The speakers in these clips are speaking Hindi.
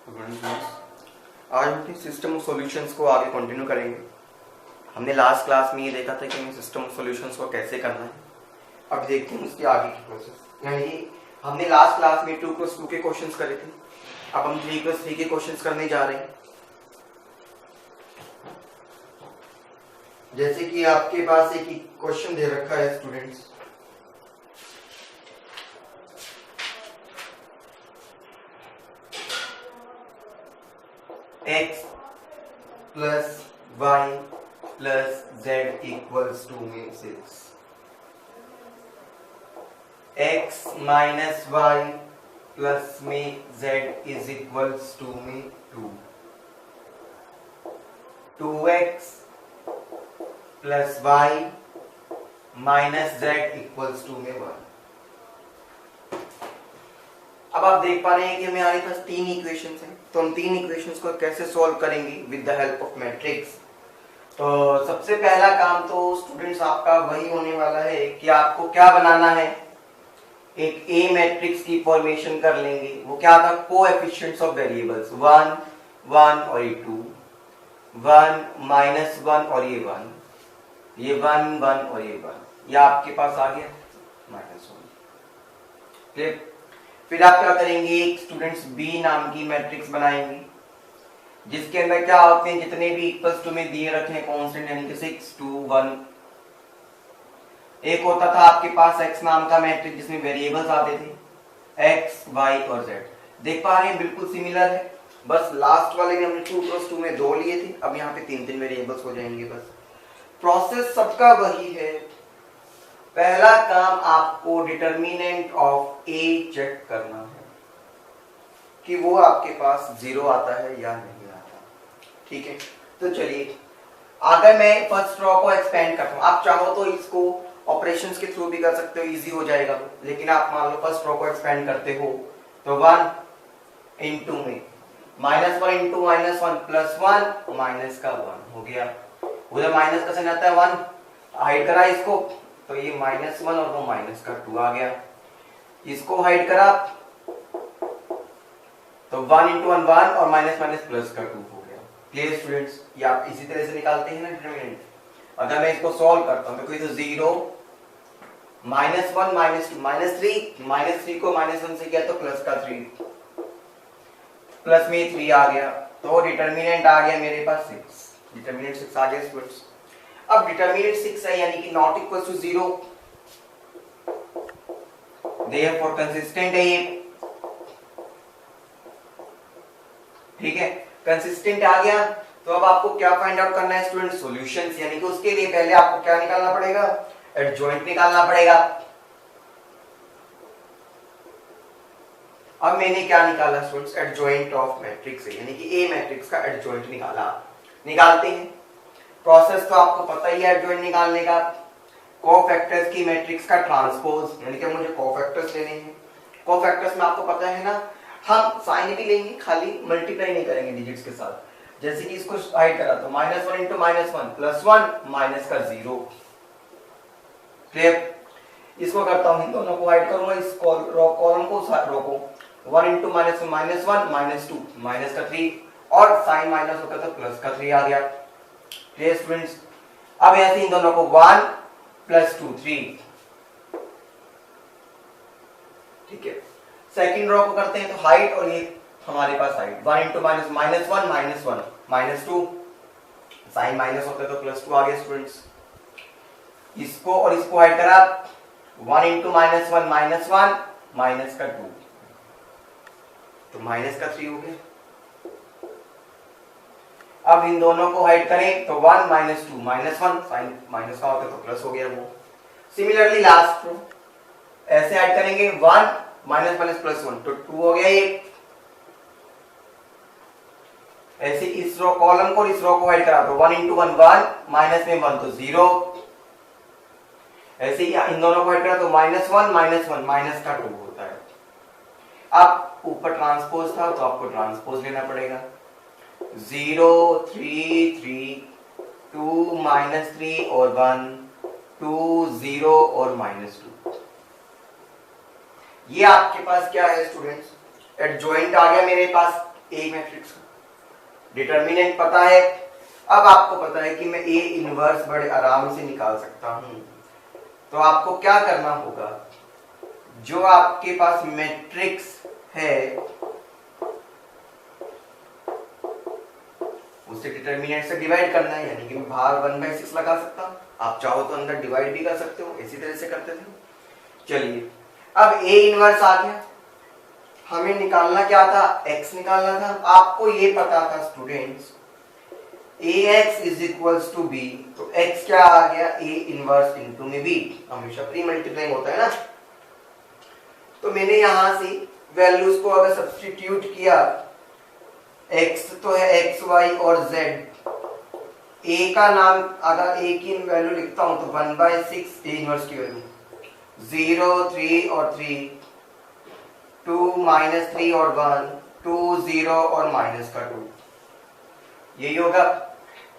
आज हम अपनी सिस्टम ऑफ सॉल्यूशंस को आगे कंटिन्यू करेंगे। हमने लास्ट क्लास में ये देखा था कि हमें सिस्टम ऑफ सॉल्यूशंस को कैसे करना है। अब देखते हैं उसकी आगे की प्रोसेस। यानी हमने लास्ट क्लास में 2+2 के क्वेश्चंस करे थे, अब हम 3+3 के क्वेश्चंस करने जा रहे हैं। जैसे कि आपके पास एक क्वेश्चन दे रखा है students, x plus y plus z equals to में 6, x माइनस y प्लस में z इज इक्वल्स टू में 2, 2x plus y minus z equals to में 1। अब आप देख पा रहे हैं कि हमारे पास तीन इक्वेशंस हैं, तो हम तीन इक्वेशंस को कैसे सॉल्व करेंगे with the help of matrix. तो सबसे पहला काम तो स्टूडेंट्स आपका वही होने वाला है कि आपको क्या बनाना है, एक ए मैट्रिक्स की फॉर्मेशन कर लेंगे। वो क्या था, कोएफिशिएंट्स ऑफ वेरिएबल्स 1 1 और ये 2, 1 -1 और ये 1, ये 1 1 और ये 1, ये आपके पास आ गया -1। क्लियर। फिर आप क्या करेंगे, एक स्टूडेंट्स बी नाम की मैट्रिक्स बनाएंगे जिसके अंदर क्या होते हैं, जितने भी इक्वल्स टू में दिए रखे हैं कांस्टेंट, यानी कि 6 2 1। एक होता था आपके पास x नाम का मैट्रिक्स जिसमें वेरिएबल्स आते थे x y और z। देख पा रहे हैं बिल्कुल सिमिलर है, बस लास्ट वाले में हमने 2+2 में 2 लिए थे, अब यहाँ पे 3 वेरिएबल्स हो जाएंगे। बस प्रोसेस सबका वही है। पहला काम आपको डिटर्मिनेंट ऑफ ए चेक करना है कि वो आपके पास 0 आता है या नहीं आता। ठीक है, तो चलिए अगर मैं फर्स्ट रॉ को एक्सपेंड करता हूं, आप चाहो तो इसको ऑपरेशंस के थ्रू भी कर सकते हो, इजी हो जाएगा। लेकिन आप मान लो फर्स्ट रॉ को एक्सपेंड करते हो तो 1 इंटू में -1 इंटू -1 प्लस 1 माइनस का 1 हो गया। उधर माइनस का साइन आता है 1, हाइड करा इसको तो ये -1 और वो माइनस का 2 आ गया। इसको हाइड करा तो 1 इंटू 1 1 और माइनस प्लस का 2 हो गया। क्लियर स्टूडेंट्स, ये आप इसी तरह से निकालते हैं ना डिटरमिनेंट। अगर मैं इसको सॉल्व करता हूं तो 0 -1 -2 -3 को -1 से किया तो प्लस का 3, प्लस में 3 आ गया, तो डिटरमिनेंट आ गया मेरे पास 6। डिटरमिनेंट 6 आ गया स्टूडेंट्स। अब डिटरमिनेंट 6 है यानी कि not equal to 0, therefore consistent है ये। ठीक है, कंसिस्टेंट आ गया। तो अब आपको क्या फाइंड आउट करना है स्टूडेंट, सॉल्यूशंस। यानी कि उसके लिए पहले आपको क्या निकालना पड़ेगा, एडजॉइंट निकालना पड़ेगा। अब मैंने क्या निकाला स्टूडेंट्स, एडजॉइंट ऑफ मैट्रिक्स है, यानी कि ए मैट्रिक्स का एडजॉइंट निकाला। निकालते हैं, प्रोसेस तो आपको पता ही है एडजॉइंट निकालने का। कोफैक्टर्स की मैट्रिक्स का ट्रांसपोज, यानी कि मुझे कोफैक्टर्स लेने हैं। कोफैक्टर्स में आपको पता है ना, हम साइन भी लेंगे, खाली मल्टीप्लाई नहीं करेंगे डिजिट्स के साथ। जैसे कि इसको हाइड करा तो -1 इंटू -1 प्लस 1 माइनस का 0। क्लियर। इसको करता हूं, इन दोनों को हाइड करूंगा, इस कॉलम को रो को 1 इंटू -1 -2 माइनस का 3 और साइन माइनस होता तो प्लस का 3 आ गया। Clear students. अब ऐसे इन दोनों को 1 प्लस 2 3। ठीक है, सेकंड रो को करते हैं तो हाइट, और ये हमारे पास हाइट 1 इंटू -1 -2 साइन माइनस होता तो प्लस 2 आ गया स्टूडेंट्स। इसको और इसको हाइड करा 1 इंटू -1 -1 माइनस का 2 तो माइनस का 3 हो गया। अब इन दोनों को हाइड करें तो 1 -2 -1 साइन माइनस का होता तो प्लस हो गया वो। सिमिलरली लास्ट रो ऐसे ऐड करेंगे 1 माइनस प्लस 1 तो 2 हो गया ये। ऐसे इस रो कॉलम को और इस रो को हाइड करा तो 1 इंटू 1 1 माइनस में 1 तो 0। ऐसे ही इन दोनों को हाइड करा तो -1 -1 माइनस का 2 होता है। अब ऊपर ट्रांसपोज था तो आपको ट्रांसपोज लेना पड़ेगा। 0 3 3 2 -3 और 1 2 0 और -2। ये आपके पास क्या है स्टूडेंट्स, एडजॉइंट आ गया मेरे पास ए मैट्रिक्स का, डिटर्मिनेंट पता है। अब आपको पता है कि मैं ए इनवर्स बड़े आराम से निकाल सकता हूं। तो आपको क्या करना होगा, जो आपके पास मैट्रिक्स है उसे डिटर्मिनेंट से डिवाइड करना है, यानी कि मैं बाहर 1/6 लगा सकता हूं, आप चाहो तो अंदर डिवाइड भी कर सकते हो, इसी तरह से करते थे। चलिए अब ए इनवर्स आ गया, हमें निकालना क्या था, x निकालना था। आपको ये पता था students ax is equals to b, तो x क्या आ गया, a इनवर्स इंटू में b, हमेशा प्री मल्टीप्लाइंग होता है ना। तो मैंने यहां से वैल्यूज को अगर सब्स्टिट्यूट किया, x तो है x y और z, a का नाम अगर a की वैल्यू लिखता हूं तो 1/6 a इनवर्स की वैल्यू 0 3 और 3, 2 -3 और 1, 2 0 और माइनस का 2, यही होगा।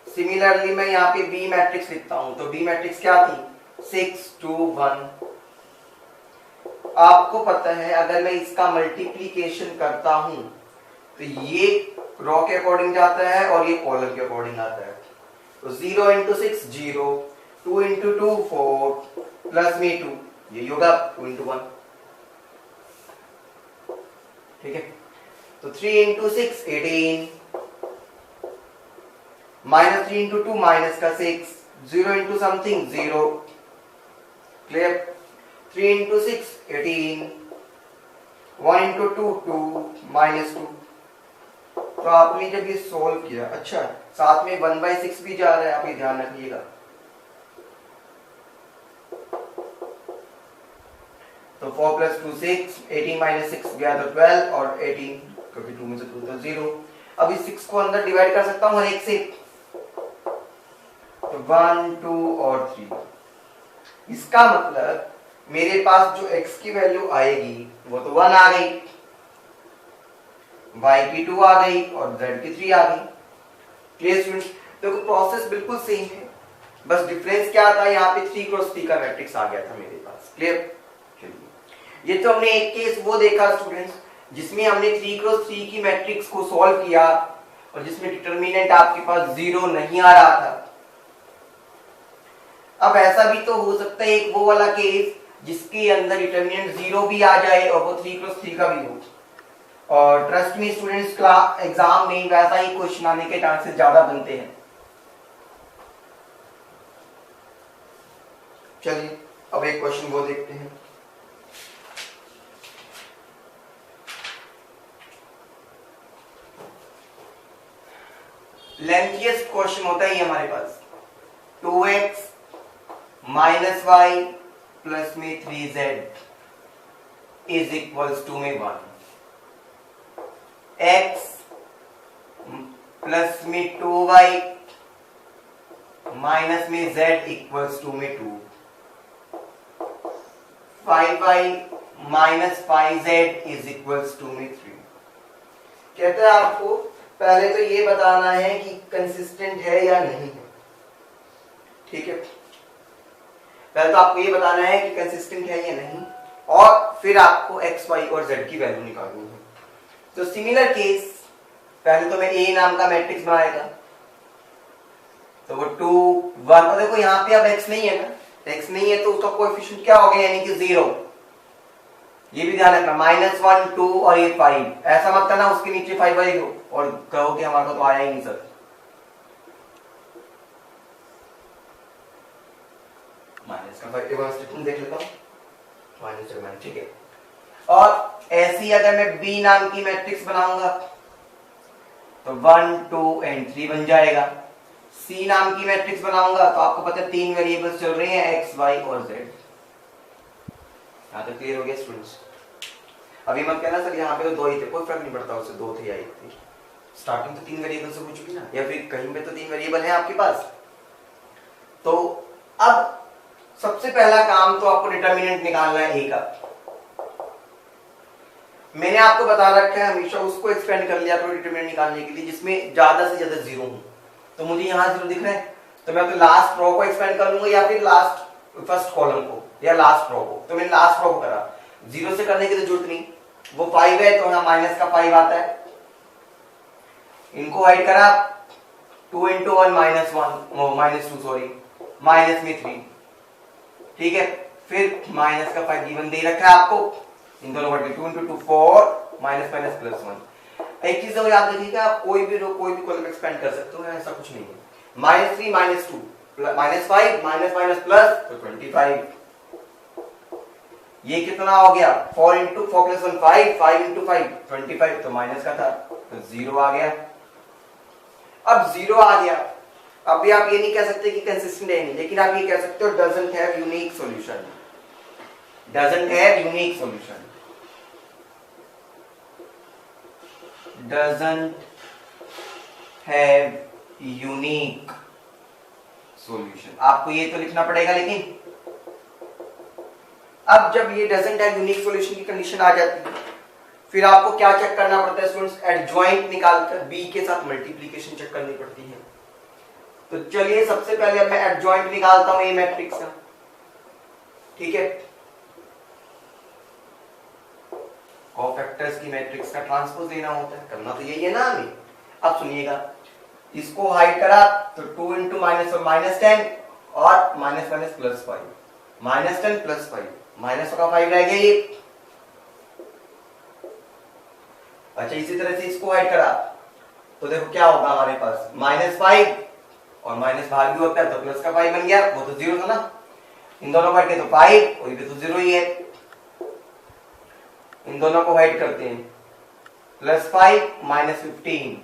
सिमिलरली मैं यहाँ पे बी मैट्रिक्स लिखता हूं, तो बी मैट्रिक्स क्या थी 6 2 1। आपको पता है अगर मैं इसका मल्टीप्लीकेशन करता हूं तो ये रो के अकॉर्डिंग जाता है और ये कॉलम के अकॉर्डिंग आता है। तो 0 × 6 0, 2 × 2 4 प्लस में 2, यही होगा 2 × 1, ठीक है। तो 3 × 6 18, -3 × 2 माइनस का 6, 0 × समथिंग 0, क्लियर। 3 × 6 18, 1 × 2 2 -2। तो आपने जब ये सोल्व किया, अच्छा साथ में 1/6 भी जा रहा है, आप ये ध्यान रखिएगा। तो 4 + 2 6, 18 - 6 गया तो 12 और 18, क्योंकि 2 में से 2 तो 0। अब इस 6 को अंदर डिवाइड कर सकता हूँ हर एक से, तो 1 2 और 3। इसका मतलब मेरे पास जो x की वैल्यू आएगी वो तो 1 आ गई, y की 2 आ गई और z की 3 आ गई। क्लियर स्टूडेंट्स, देखो प्रोसेस बिल्कुल सेम है, बस डिफरेंस क्या था, यहाँ पे 3 × 3 का मैट्रिक्स आ गया था मेरे पास। क्लियर, ये तो हमने एक केस वो देखा स्टूडेंट्स जिसमें हमने 3 × 3 की मैट्रिक्स को सॉल्व किया और जिसमें डिटर्मिनेंट आपके पास 0 नहीं आ रहा था। अब ऐसा भी तो हो सकता है एक वो वाला केस जिसके अंदर डिटर्मिनेंट 0 भी आ जाए और वो 3 × 3 का भी हो, और ट्रस्ट में स्टूडेंट्स एग्जाम में वैसा ही क्वेश्चन आने के चांसेस ज्यादा बनते हैं। चलिए अब एक क्वेश्चन वो देखते हैं। लेंथीएस्ट क्वेश्चन होता है ये हमारे पास, 2x - y प्लस में 3z इज इक्वल्स टू में 1, x प्लस में 2y माइनस में z इक्वल्स टू में 2, 5y minus 5z is equals to में 3। कहते हैं आपको पहले तो ये बताना है कि कंसिस्टेंट है या नहीं है, ठीक है। पहले तो आपको ये बताना है कि कंसिस्टेंट है या नहीं, और फिर आपको x, y और z की वैल्यू निकालनी है। तो सिमिलर केस, पहले तो मैं a नाम का मैट्रिक्स बनाएगा, तो वो 2 1, और देखो यहाँ पे अब x नहीं है ना, x नहीं है तो उसका कोएफिशिएंट क्या हो गया, यानी कि 0। ये भी ध्यान रखना, -1 2 और ये 5, ऐसा मत करना उसके नीचे 5 लिख दो और कहो कि हमारा तो आया ही नहीं सर। माइनस का 5 देख लेता हूं, -7, ठीक है। और ऐसी अगर मैं b नाम की मैट्रिक्स बनाऊंगा तो 1 2 और 3 बन जाएगा। c नाम की मैट्रिक्स बनाऊंगा तो आपको पता है 3 वेरिएबल्स चल रहे हैं, x y और z। यहां तक क्लियर हो गया स्टूडेंट्स? अभी मत कहना सर यहाँ पे तो 2 ही थे, कोई फर्क नहीं पड़ता, उससे 2 थे या 1 थे, स्टार्टिंग तो 3 वेरिएबल से हो चुकी ना, या फिर कहीं पे तो 3 वेरिएबल है आपके पास। तो अब सबसे पहला काम तो आपको डिटर्मिनेंट निकालना है a का। मैंने आपको बता रखा है हमेशा उसको एक्सपेंड कर लिया करो डिटरमिनेंट निकालने के लिए जिसमें ज्यादा से ज्यादा 0 हो। तो मुझे यहाँ 0 दिख रहा है तो मैं तो लास्ट रो को एक्सपेंड कर लूंगा, या फिर लास्ट फर्स्ट कॉलम को, या लास्ट रो को। तो मैंने लास्ट रो को करा, 0 से करने की तो जरूरत नहीं, वो 5 है तो यहाँ माइनस का 5 आता है, इनको हाइड करा, 2 इंटू 1 -2 सॉरी, माइनस में 3, ठीक है। फिर माइनस का 5 गिवन दे रखा है आपको, इन दोनों word 2 into 2 4 minus minus plus 1। एक चीज याद रखिएगा, आप कोई भी रो कोई भी कॉलम एक्सपेंड कर सकते हो, ऐसा कुछ नहीं है। -3 -2 -5 माइनस माइनस प्लस तो 25। ये कितना हो गया, 4 इंटू 4 प्लस 1 5, 5 इंटू 5 25, तो माइनस का था तो 0 आ गया। अब 0 आ गया, अब भी आप ये नहीं कह सकते कि कंसिस्टेंट है नहीं, लेकिन आप ये कह सकते हो doesn't have unique solution, doesn't have unique solution, doesn't have unique solution. आपको ये तो लिखना पड़ेगा, लेकिन अब जब ये डजंट हैव यूनिक सॉल्यूशन की कंडीशन आ जाती है, फिर आपको क्या चेक करना पड़ता है स्टूडेंट्स, एडजॉइंट निकालकर बी के साथ मल्टीप्लिकेशन चेक करनी पड़ती है। तो चलिए सबसे पहले अब मैं एडजॉइंट निकालता हूं ए मैट्रिक्स का, ठीक है। कोफैक्टर्स की मैट्रिक्स का ट्रांसपोज लेना होता है, करना तो यही है ना हमें। अब सुनिएगा, इसको हाइड करा तो 2 इंटू माइनस और -10 और minus minus plus 5, -10 plus 5, minus का 5 रह गया ये। अच्छा, इसी तरह से इसको हाइड करा तो देखो क्या होगा हमारे पास, -5 और माइनस बाहर भी होता है तो प्लस का 5 बन गया, वो तो 0 था ना। इन दोनों को हाइड के तो 5 और ये भी तो 0 ही है। इन दोनों को हाइड करते हैं, +5 -15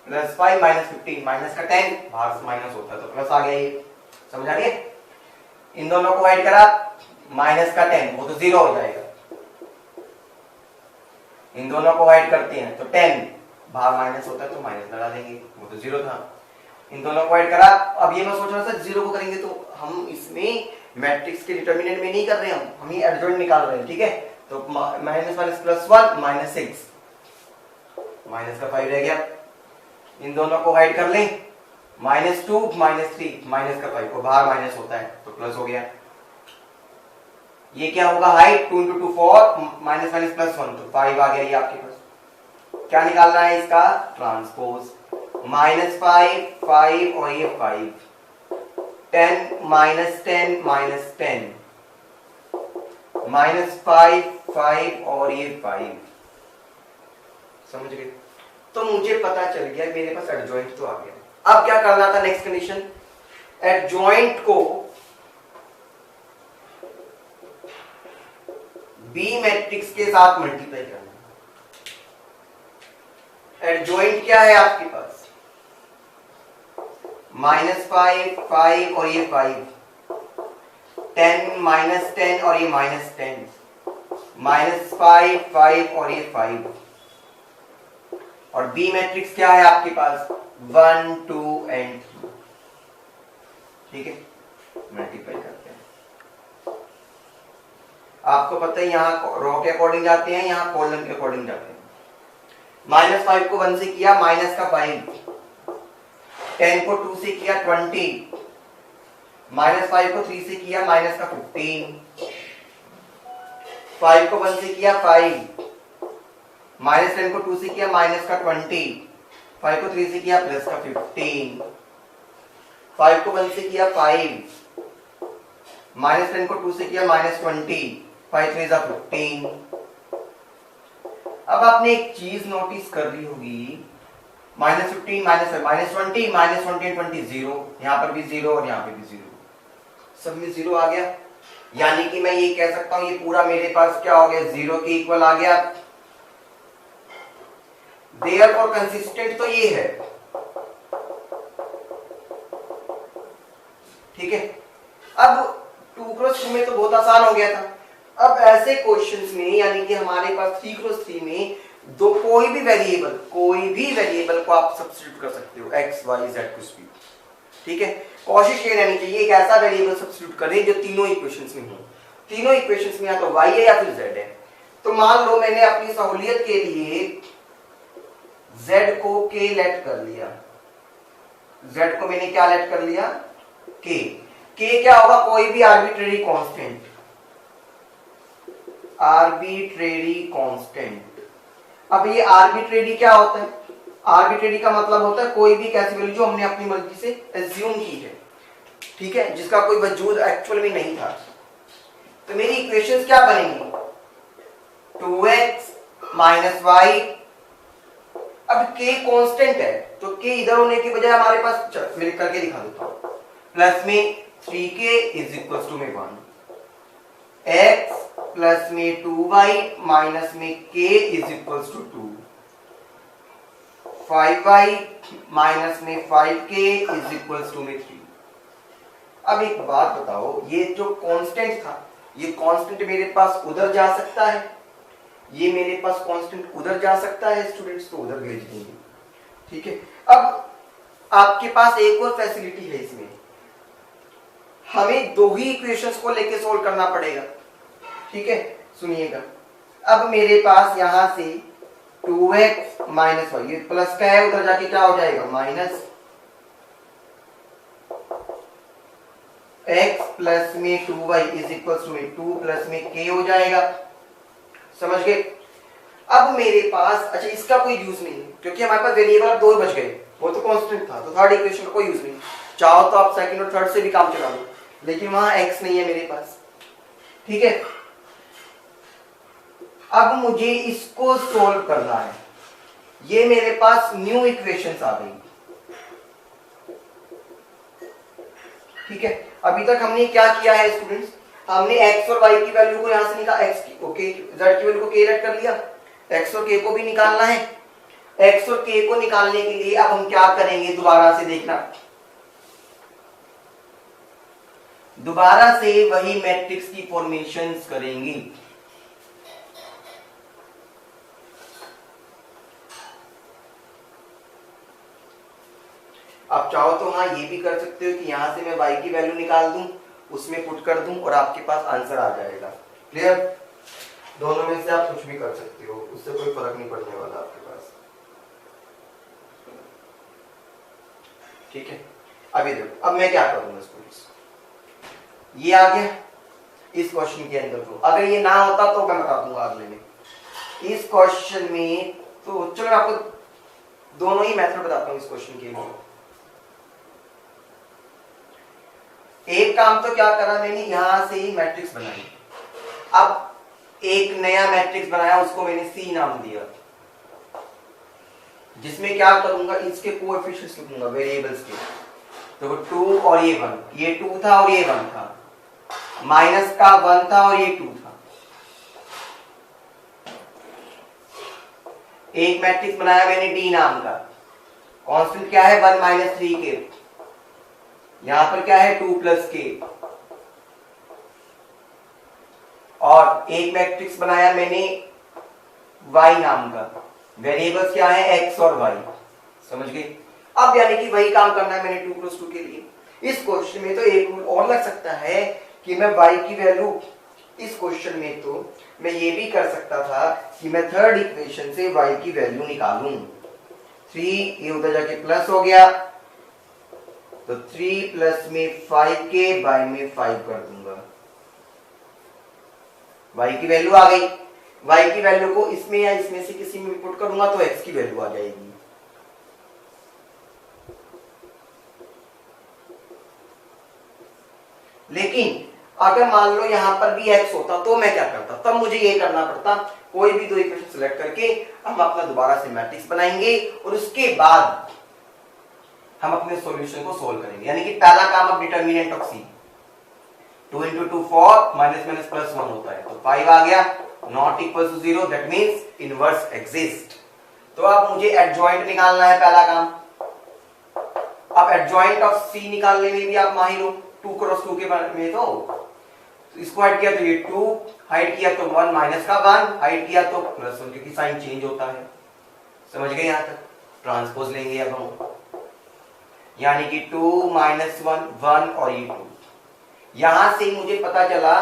+5 -15 माइनस का 10 बाहर से माइनस होता है तो प्लस आ गया, ये समझ आ गया। इन दोनों को हाइड करा, माइनस का 10 वो तो 0 हो जाएगा। इन दोनों को हाइड करते हैं तो 10 बाहर माइनस होता है तो माइनस लगा देंगे, वो तो 0 था। इन दोनों को ऐड करा, अब ये मैं सोच रहा था 0 को करेंगे तो हम इसमें मैट्रिक्स के डिटरमिनेंट में नहीं कर रहे, हम ये एडजॉइंट निकाल रहे हैं, ठीक है। तो माइनस माइनस प्लस 1 -6, माइनस का 5 रह गया। इन दोनों को हाइड कर लें, -2 -3 माइनस का 5 को बाहर माइनस होता है तो प्लस हो गया। ये क्या होगा, height 2 into 2 4 minus minus plus 1 तो 5 आ गया। ये आपके पास क्या निकालना है, इसका ट्रांसपोज, -5 5 और ये 5, 10 -10 -10 -5 5 और ये 5, समझ गए। तो मुझे पता चल गया मेरे पास एडजॉइंट तो आ गया। अब क्या करना था, नेक्स्ट कंडीशन, एडजॉइंट को बी मैट्रिक्स के साथ मल्टीप्लाई करना। एडजॉइंट क्या है आपके पास, -5 5 और ये 5, 10 -10 और ये -10, -5 5 और ये 5, और बी मैट्रिक्स क्या है आपके पास, 1 2 एंड 3, ठीक है। मल्टीप्लाई करते हैं, आपको पता है यहाँ रो के अकॉर्डिंग जाते हैं, यहाँ कॉलम के अकॉर्डिंग जाते हैं। -5 को 1 से किया, माइनस का 5, 10 को 2 से किया 20, -5 को 3 से किया माइनस का 15, 5 को 1 से किया 5, -10 को 2 से किया माइनस का 20, 5 को 3 से किया प्लस का 15, 5 को 1 से किया 5, -10 को 2 से किया -20, 5 3 जा 15। अब आपने एक चीज नोटिस कर ली होगी, -15 -20 -20 0, यहां पर भी 0 और यहां पे भी 0, सब में 0 आ गया। यानी कि मैं ये कह सकता हूं ये पूरा मेरे पास क्या हो गया, 0 के इक्वल आ गया। देयरफॉर कंसिस्टेंट तो ये है, ठीक है। अब 2x2 में तो बहुत आसान हो गया था। अब ऐसे क्वेश्चंस में, यानी कि हमारे पास 3x3 में दो कोई भी वेरिएबल को आप सब्स्टिट्यूट कर सकते हो, x y z कुछ भी, ठीक है। कोशिश ये रहनी चाहिए एक ऐसा वेरिएबल सब्स्टिट्यूट करें जो तीनों इक्वेशंस में हो। तीनों इक्वेशंस में या तो y है या फिर z है। तो मान लो मैंने अपनी सहूलियत के लिए z को k लेट कर लिया, z को मैंने क्या लेट कर लिया, k क्या होगा, कोई भी आर्बिट्रेरी कांस्टेंट। अब ये आर्बिट्रेरी क्या होता है, आर्बिट्रेरी का मतलब होता है कोई भी एक ऐसी वैल्यू जो हमने अपनी मर्जी से एज्यूम की है, ठीक है, जिसका कोई वजूद एक्चुअल में नहीं था। तो मेरी इक्वेशंस क्या बनेंगी, 2x माइनस वाई, अब k कांस्टेंट है तो k इधर होने के बजाय हमारे पास, मैं करके दिखा देता हूं, प्लस में 3k इज इक्वल टू में 1, x प्लस में 2y माइनस में k is equal to 2, 5y minus में 5k इज इक्वल टू में 3। अब एक बात बताओ, ये जो कांस्टेंट था, ये कांस्टेंट मेरे पास उधर जा सकता है, ये मेरे पास कांस्टेंट उधर जा सकता है, स्टूडेंट्स तो उधर भेज देंगे, ठीक है। अब आपके पास एक और फैसिलिटी है इसमें, हमें दो ही इक्वेशंस को लेके सोल्व करना पड़ेगा, ठीक है। सुनिएगा, अब मेरे पास यहां से 2x माइनस वाई, ये प्लस का है, उधर जाके क्या हो जाएगा माइनस, x प्लस में 2y is equal to 2 plus में k हो जाएगा, समझ गए। अब मेरे पास, अच्छा इसका कोई यूज नहीं क्योंकि हमारे पास वेरिएबल दो बच गए, वो तो कांस्टेंट था, तो थर्ड इक्वेशन का कोई यूज नहीं। चाहो तो आप सेकंड और थर्ड से भी काम चला लो, लेकिन वहां x नहीं है मेरे पास, ठीक है। अब मुझे इसको सोल्व करना है, ये मेरे पास न्यू इक्वेशंस आ गई, ठीक है। अभी तक हमने क्या किया है स्टूडेंट्स, हमने x और y की वैल्यू को यहां से निकाल, x की ओके z की वैल्यू को k कर लिया, x और k को भी निकालना है। x और k को निकालने के लिए अब हम क्या करेंगे, दोबारा से देखना, दोबारा से वही मैट्रिक्स की फॉर्मेशंस करेंगे। आप चाहो तो हाँ ये भी कर सकते हो कि यहां से मैं y की वैल्यू निकाल दूं, उसमें पुट कर दूं और आपके पास आंसर आ जाएगा। क्लियर, दोनों में से आप कुछ भी कर सकते हो, उससे कोई फर्क नहीं पड़ने वाला आपके पास, ठीक है। अभी देखो, अब मैं क्या करूंगा स्टूडेंट्स, ये आ गया इस क्वेश्चन के अंदर, तो अगर ये ना होता तो मैं बता दूंगा अगले में। इस क्वेश्चन में तो चलो मैं आपको दोनों ही मेथड बताता हूँ इस क्वेश्चन के लिए। एक काम तो क्या करा मैंने, यहां से ही मैट्रिक्स बनाई, अब एक नया मैट्रिक्स बनाया, उसको मैंने C नाम दिया, जिसमें क्या करूंगा, इसके कोएफिशिएंट्स लिखूंगा वेरिएबल्स के, तो 2 और ये 1, ये 2 था और ये 1 था, माइनस का 1 था और ये 2 था। एक मैट्रिक्स बनाया मैंने D नाम का, कांस्टेंट क्या है 1 माइनस 3k, यहां पर क्या है 2 प्लस k, और एक मैट्रिक्स बनाया मैंने y नाम का, वेरिएबल्स क्या है x और y, समझ गए। अब यानी कि वही काम करना है मैंने 2 प्लस 2 के लिए। इस क्वेश्चन में तो एक रूल और लग सकता है कि मैं y की वैल्यू, इस क्वेश्चन में तो मैं ये भी कर सकता था कि मैं थर्ड इक्वेशन से y की वैल्यू निकालूं, 3 ये उधर जाके प्लस हो गया, तो 3 प्लस में 5k बाय में 5 कर दूंगा, y की वैल्यू आ गई। y की वैल्यू को इसमें या इसमें से किसी में पुट करूंगा तो x की वैल्यू आ जाएगी। लेकिन अगर मान लो यहां पर भी x होता तो मैं क्या करता, तब मुझे ये करना पड़ता, कोई भी दो इक्वेशन सिलेक्ट करके हम अपना दोबारा से मैट्रिक्स बनाएंगे और उसके बाद हम अपने सॉल्यूशन को सोल्व करेंगे। यानी कि पहला काम अब determinant of C, 2 into 2 4 minus minus plus 1 होता है, तो 5 आ गया, not equal to 0, that means inverse exist. तो अब मुझे एडजॉइंट निकालना है, पहला काम। अब एडजॉइंट ऑफ C निकालने में भी आप माहिर हो, 2 क्रॉस 2 के बारे में, तो इसको ऐड किया तो ये 2, हाइड किया तो 1 माइनस का 1, हाइड किया तो प्लस 1, क्योंकि साइन चेंज होता है, समझ गए। यहां तक ट्रांसपोज लेंगे अब हम, यानी कि 2 माइनस 1 1 और ये 2। यहां से मुझे पता चला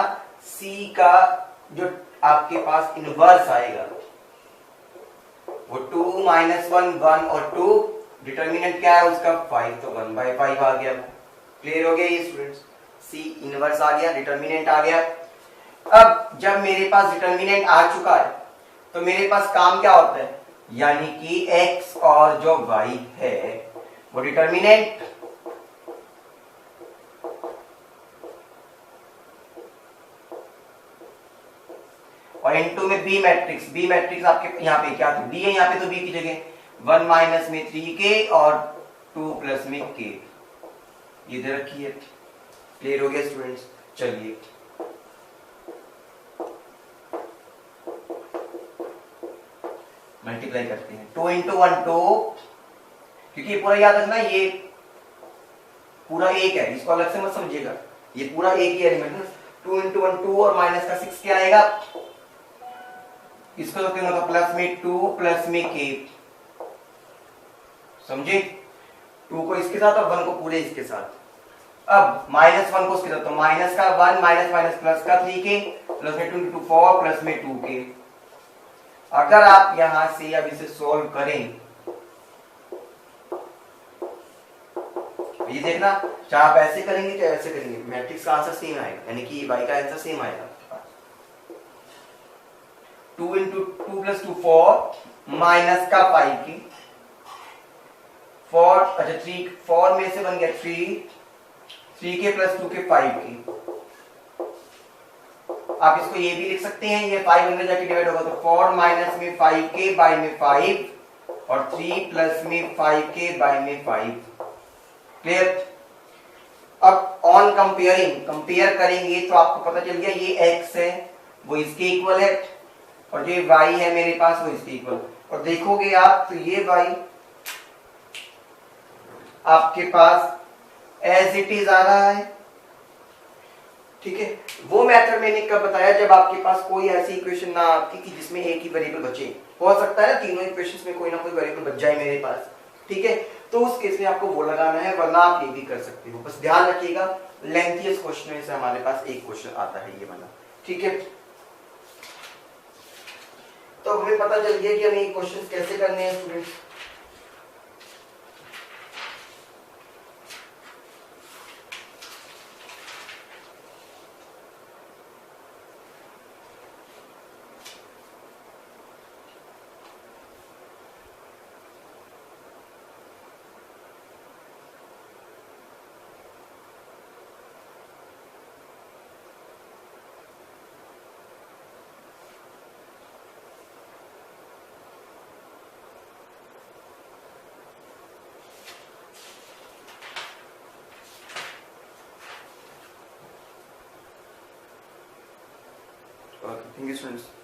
C का जो आपके पास इनवर्स आएगा वो 2 माइनस 1 1 और 2, डिटर्मिनेंट क्या है उसका 5, तो 1/5 आ गया। क्लियर हो गया ये स्टूडेंट्स, C इनवर्स आ गया, डिटर्मिनेंट आ गया। अब जब मेरे पास डिटर्मिनेंट आ चुका है तो मेरे पास काम क्या होता है, यानी कि x और जो y है वो डिटर्मिनेंट, और इनटू में बी मैट्रिक्स। बी मैट्रिक्स आपके यहाँ पे क्या था, डी है, यहाँ पे तो बी की जगह 1 माइनस में 3k और 2 प्लस में k ये दे रखी है। क्लियर हो गया स्टूडेंट्स? चलिए मल्टीप्लाई करते हैं। 2 इंटू 1 2, क्योंकि ये पूरा याद रखना, ये पूरा एक है, इसको अलग से मत समझिएगा, ये पूरा एक ही एलिमेंट है। 2 इंटू 1 2 और माइनस का 6 क्या आएगा, इसको तो होगा प्लस में 2 प्लस में k, समझे? 2 को इसके साथ और 1 को पूरे इसके साथ। अब माइनस 1 को इसके साथ, तो माइनस का 1 माइनस माइनस प्लस का 3k प्लस में 2 इंटू 4 प्लस में 2k। अगर आप यहां से अब इसे सोल्व करें, ये देखना, चाहे आप ऐसे करेंगे चाहे ऐसे करेंगे, मैट्रिक्स का आंसर सेम आएगा, यानी कि y का आंसर सेम आएगा। 2 इंटू 2 प्लस 2 4 माइनस का 5k 4, अच्छा 3 4 में से बन गया 3k प्लस 2k 5k। आप इसको ये भी लिख सकते हैं, ये 5 अंदर जाके डिवाइड होगा तो 4 माइनस में 5k बाय में 5 और 3 प्लस में 5k बाय में 5। क्लियर? अब ऑन कंपेयरिंग, कंपेयर करेंगे तो आपको पता चल गया ये x है वो इसके इक्वल है, और जो y है मेरे पास वो इसके इक्वल। और देखोगे आप तो ये y आपके पास एज इट इज आ रहा है। ठीक है, वो मेथड मैंने कब बताया, जब आपके पास कोई ऐसी इक्वेशन ना आती कि जिसमें एक ही वेरिएबल बचे। हो सकता है ना तीनों इक्वेशंस में कोई ना कोई वेरिएबल बच जाए मेरे पास, ठीक है, तो उस केस में आपको वो लगाना है, वरना आप ये भी कर सकते हो। बस ध्यान रखिएगा लेंथियस क्वेश्चन में से हमारे पास एक क्वेश्चन आता है ये वाला, ठीक है। तो हमें पता चल गया कि हमें ये क्वेश्चन कैसे करने हैं स्टूडेंट्स। Thank you, students.